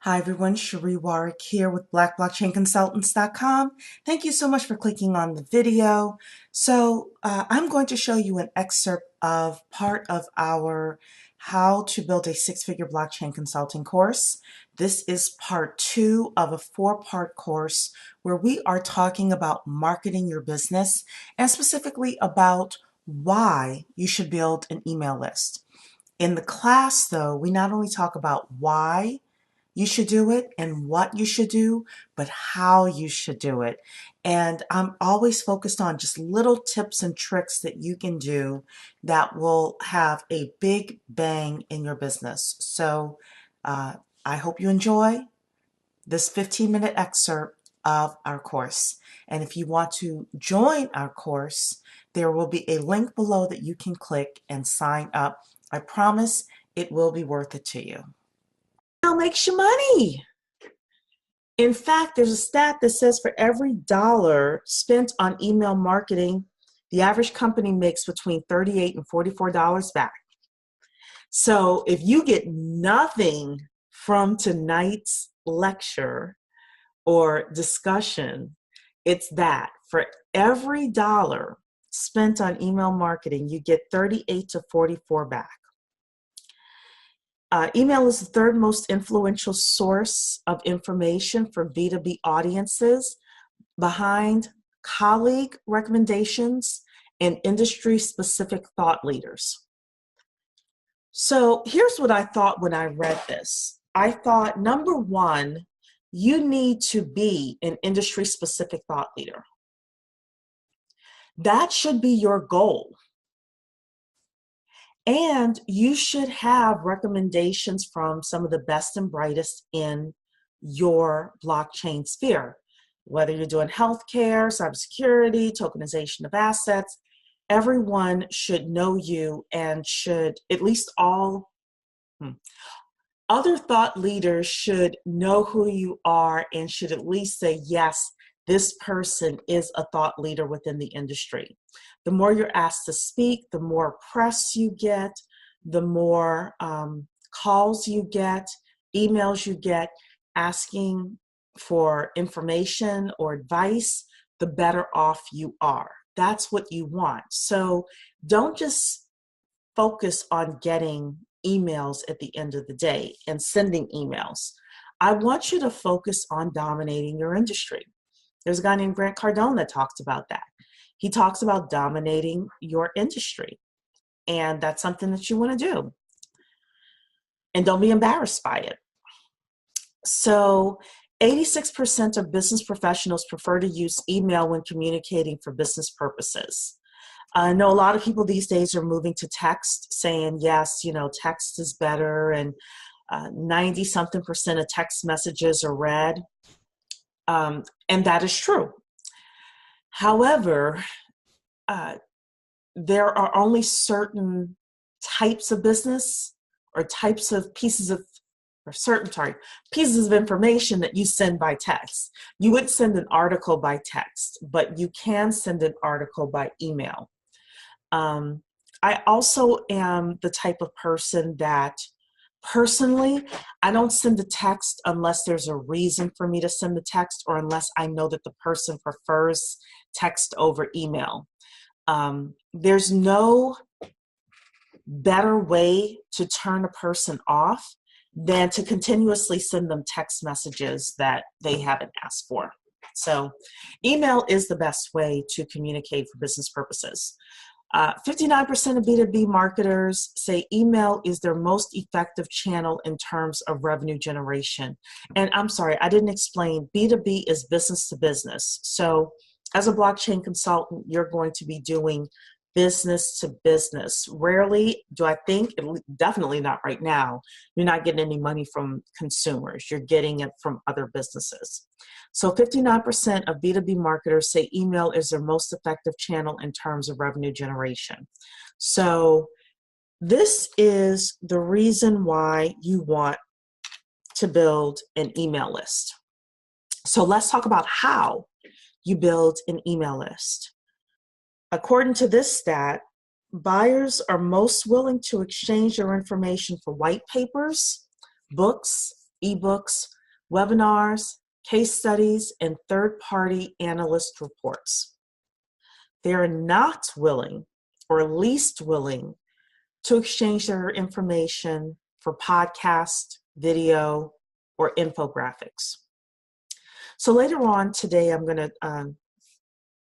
Hi everyone, Cherie Warwick here with BlackBlockchainConsultants.com. Thank you so much for clicking on the video. I'm going to show you an excerpt of part of our How to Build a Six-Figure Blockchain Consulting course. This is part 2 of a 4-part course where we are talking about marketing your business and specifically about why you should build an email list. In the class, though, we not only talk about why you should do it and what you should do, but how you should do it. And I'm always focused on just little tips and tricks that you can do that will have a big bang in your business. I hope you enjoy this 15-minute excerpt of our course. And if you want to join our course, there will be a link below that you can click and sign up. I promise it will be worth it to you. Email makes you money. In fact, there's a stat that says for every dollar spent on email marketing, the average company makes between $38 and $44 back. So if you get nothing from tonight's lecture or discussion, it's that. For every dollar spent on email marketing, you get 38 to 44 back. Email is the third most influential source of information for B2B audiences, behind colleague recommendations and industry-specific thought leaders. So here's what I thought when I read this. I thought, number one, you need to be an industry-specific thought leader. That should be your goal. And you should have recommendations from some of the best and brightest in your blockchain sphere. Whether you're doing healthcare, cybersecurity, tokenization of assets, everyone should know you and should at least other thought leaders should know who you are and should at least say, yes, this person is a thought leader within the industry. The more you're asked to speak, the more press you get, the more calls you get, emails you get asking for information or advice, the better off you are. That's what you want. So don't just focus on getting emails at the end of the day and sending emails. I want you to focus on dominating your industry. There's a guy named Grant Cardone that talks about that. He talks about dominating your industry, and that's something that you want to do. And don't be embarrassed by it. So 86% of business professionals prefer to use email when communicating for business purposes. I know a lot of people these days are moving to text, saying, yes, text is better, and 90-something% of text messages are read. And that is true. However, there are only certain types of business or types of pieces of information that you send by text. You wouldn't send an article by text, but you can send an article by email. I also am the type of person that personally, I don't send a text unless there's a reason for me to send the text or unless I know that the person prefers text over email. There's no better way to turn a person off than to continuously send them text messages that they haven't asked for. So email is the best way to communicate for business purposes. 59% of B2B marketers say email is their most effective channel in terms of revenue generation. And I'm sorry, I didn't explain. B2B is business to business. So as a blockchain consultant, you're going to be doing business to business. Rarely do I think, definitely not right now, you're not getting any money from consumers. You're getting it from other businesses. So 59% of B2B marketers say email is their most effective channel in terms of revenue generation. So this is the reason why you want to build an email list. So let's talk about how you build an email list. According to this stat, buyers are most willing to exchange their information for white papers, books, ebooks, webinars, case studies, and third-party analyst reports. They are not willing or least willing to exchange their information for podcast, video, or infographics. So later on today, I'm going to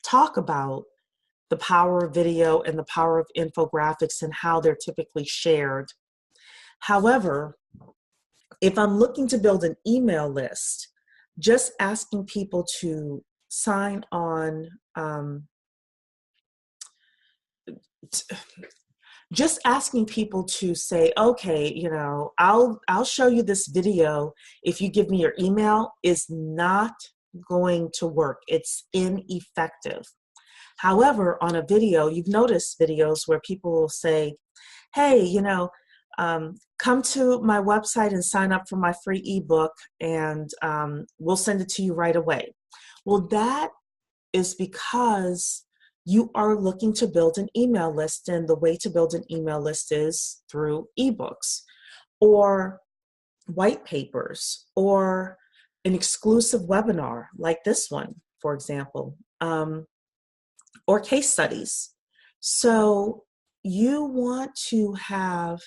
talk about the power of video and the power of infographics and how they're typically shared. However, if I'm looking to build an email list, just asking people to sign on, just asking people to say, okay, you know, I'll show you this video if you give me your email is not going to work. It's ineffective. However, on a video, you've noticed videos where people will say, hey, you know, come to my website and sign up for my free ebook and we'll send it to you right away. Well, that is because you are looking to build an email list, and the way to build an email list is through ebooks or white papers or an exclusive webinar like this one, for example, or case studies. So you want to have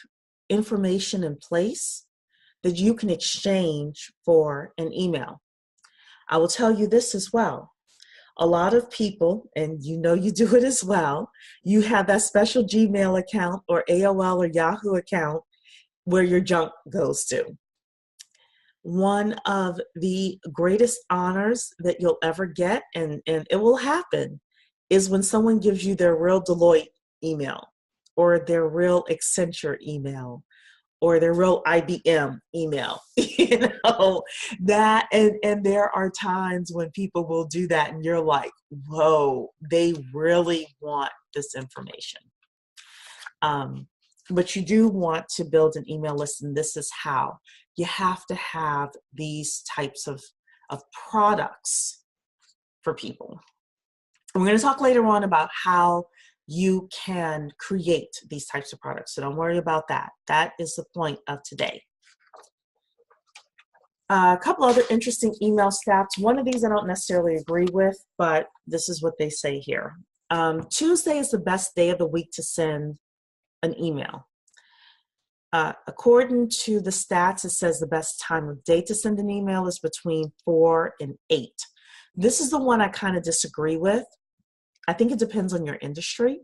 information in place that you can exchange for an email. I will tell you this as well. A lot of people, and you know you do it as well, you have that special Gmail account or AOL or Yahoo account where your junk goes to. One of the greatest honors that you'll ever get, and it will happen, is when someone gives you their real Deloitte email or their real Accenture email or their real IBM email, you know, that, and there are times when people will do that and you're like, whoa, they really want this information. But you do want to build an email list, and this is how. You have to have these types of products for people. And we're going to talk later on about how you can create these types of products. So don't worry about that. That is the point of today. A couple other interesting email stats. One of these I don't necessarily agree with, but this is what they say here. Tuesday is the best day of the week to send an email. According to the stats, it says the best time of day to send an email is between 4 and 8. This is the one I kind of disagree with. I think it depends on your industry.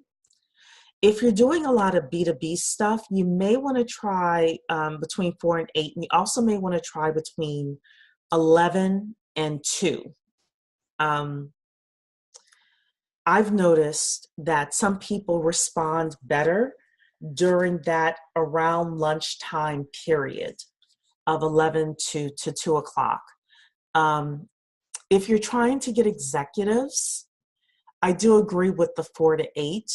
If you're doing a lot of B2B stuff, you may want to try between 4 and 8, and you also may want to try between 11 and 2. I've noticed that some people respond better during that around lunchtime period of 11 to 2 o'clock. If you're trying to get executives, I do agree with the 4 to 8,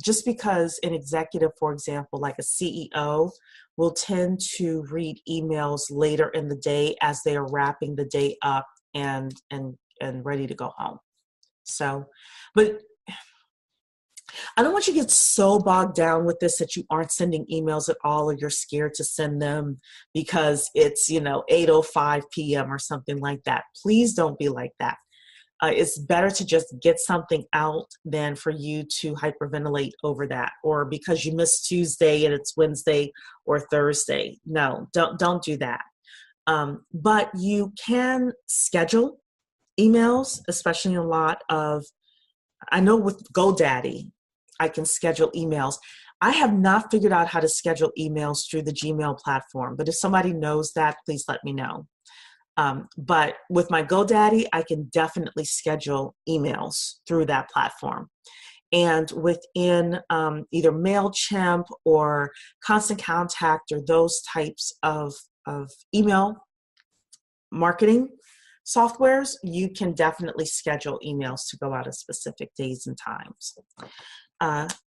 just because an executive, for example, like a CEO, will tend to read emails later in the day as they are wrapping the day up and ready to go home. So, but I don't want you to get so bogged down with this that you aren't sending emails at all, or you're scared to send them because it's, 8:05 p.m. or something like that. Please don't be like that. It's better to just get something out than for you to hyperventilate over that, or because you missed Tuesday and it's Wednesday or Thursday. No, don't do that. But you can schedule emails, especially a lot of, I know with GoDaddy, I can schedule emails. I have not figured out how to schedule emails through the Gmail platform, but if somebody knows that, please let me know. But with my GoDaddy, I can definitely schedule emails through that platform. And within either MailChimp or Constant Contact or those types of email marketing softwares, you can definitely schedule emails to go out at specific days and times.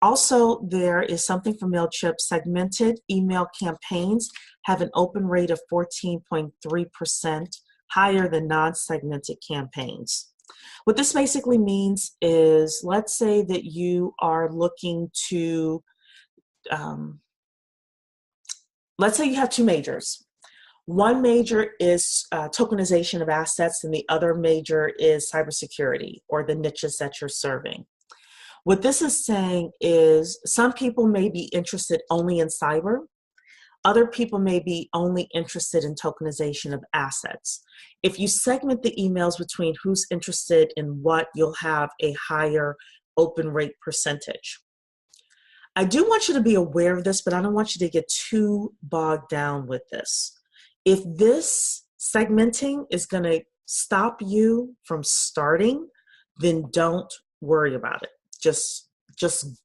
Also, there is something from MailChimp. Segmented email campaigns have an open rate of 14.3% higher than non-segmented campaigns. What this basically means is, let's say that you are looking to, let's say you have two majors. One major is tokenization of assets, and the other major is cybersecurity, or the niches that you're serving. What this is saying is some people may be interested only in cyber. Other people may be only interested in tokenization of assets. If you segment the emails between who's interested in what, you'll have a higher open rate percentage. I do want you to be aware of this, but I don't want you to get too bogged down with this. If this segmenting is going to stop you from starting, then don't worry about it. Just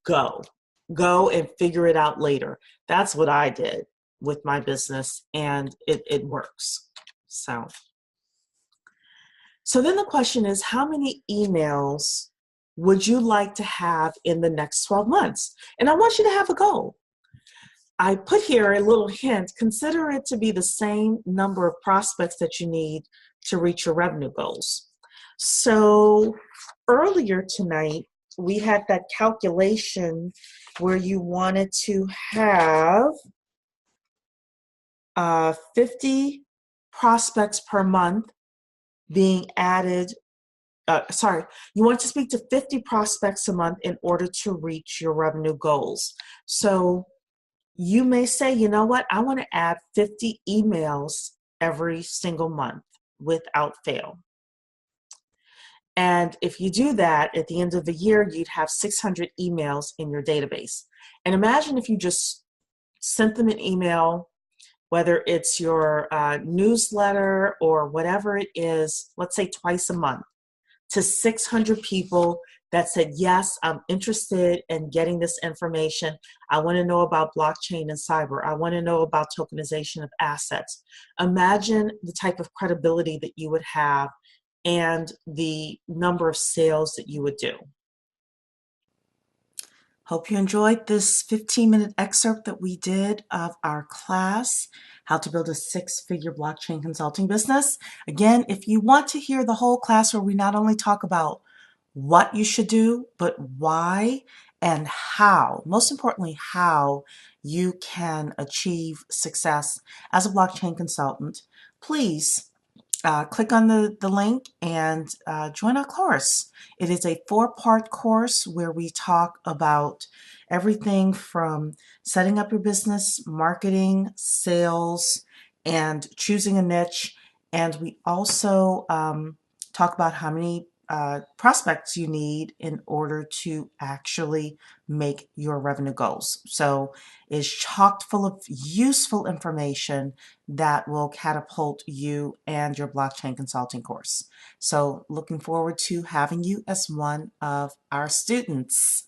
go. Go and figure it out later. That's what I did with my business, and it works. So then the question is, how many emails would you like to have in the next 12 months? And I want you to have a goal. I put here a little hint. Consider it to be the same number of prospects that you need to reach your revenue goals. So earlier tonight, we had that calculation where you wanted to have 50 prospects per month being added. You want to speak to 50 prospects a month in order to reach your revenue goals. So you may say, you know what, I want to add 50 emails every single month without fail. And if you do that, at the end of the year, you'd have 600 emails in your database. And imagine if you just sent them an email, whether it's your newsletter or whatever it is, let's say twice a month, to 600 people that said, yes, I'm interested in getting this information. I want to know about blockchain and cyber. I want to know about tokenization of assets. Imagine the type of credibility that you would have and the number of sales that you would do. Hope you enjoyed this 15-minute excerpt that we did of our class, How to Build a Six-Figure Blockchain Consulting Business. Again, if you want to hear the whole class where we not only talk about what you should do, but why and how, most importantly, how you can achieve success as a blockchain consultant, please click on the link and join our course. It is a 4-part course where we talk about everything from setting up your business, marketing, sales, and choosing a niche. And we also talk about how many prospects you need in order to actually make your revenue goals. So it's chocked full of useful information that will catapult you and your blockchain consulting course. So looking forward to having you as one of our students.